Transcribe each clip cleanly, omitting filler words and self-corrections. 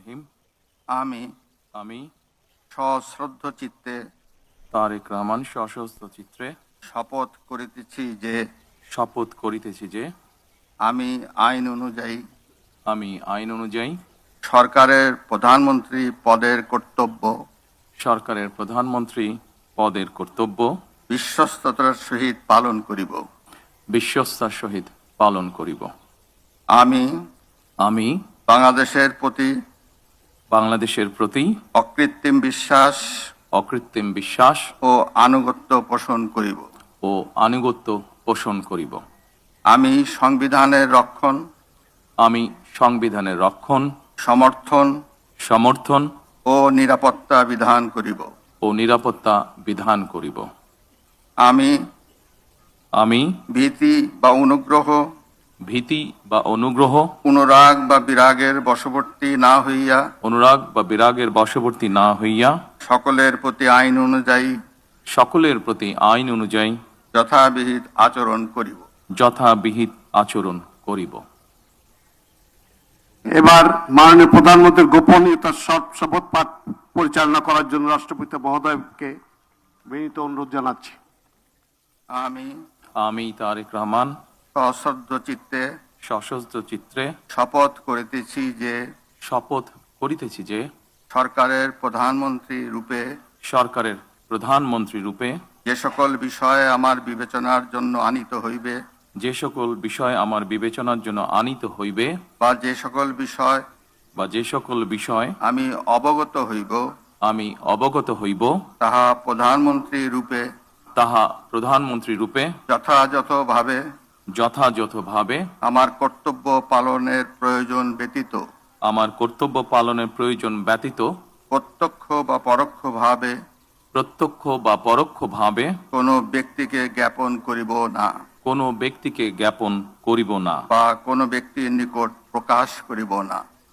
রহিম। আমি আমি সশ্রদ্ধ চিত্তে তারেক রহমান সশস্ত্র চিত্রে শপথ করিতেছি যে আমি আইন অনুযায়ী সরকারের প্রধানমন্ত্রী পদের কর্তব্য বিশ্বস্ততার সহিত পালন করিব। আমি বাংলাদেশের প্রতি অকৃত্রিম বিশ্বাস ও আনুগত্য পোষণ করিব। আমি সংবিধানের রক্ষণ, সমর্থন ও নিরাপত্তা বিধান করিব। আমি ভীতি বা অনুগ্রহ, অনুরাগ বা বিরাগের বশবর্তী না হইয়া সকলের প্রতি আইন অনুযায়ী যথাবিহিত আচরণ করিব। এবার মাননীয় প্রধানমন্ত্রীর গোপনীয়তার শপথ পাঠ পরিচালনা করার জন্য রাষ্ট্রপতি মহোদয়কে বিনীত অনুরোধ জানাচ্ছি। আমি তারেক রহমান সশস্ত্র চিত্রে শপথ করিতেছি যে সরকারের প্রধানমন্ত্রী রূপে যে সকল বিষয় আমার বিবেচনার জন্য আনিত হইবে বা যে সকল বিষয় আমি অবগত হইব তাহা প্রধানমন্ত্রী রূপে যথাযথভাবে আমার কর্তব্য পালনের প্রয়োজন ব্যতীত প্রত্যক্ষ বা পরোক্ষভাবে কোনো ব্যক্তিকে জ্ঞাপন করিব না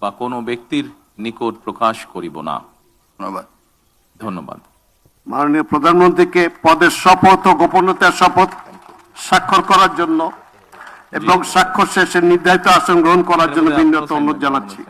বা কোনো ব্যক্তির নিকট প্রকাশ করিব না। ধন্যবাদ। মাননীয় প্রধানমন্ত্রীকে পদের শপথ ও গোপনীয়তার শপথ স্বাক্ষর করার জন্য এবং স্বাক্ষর শেষে নির্ধারিত আসন গ্রহণ করার জন্য বিনীত অনুরোধ জানাচ্ছি।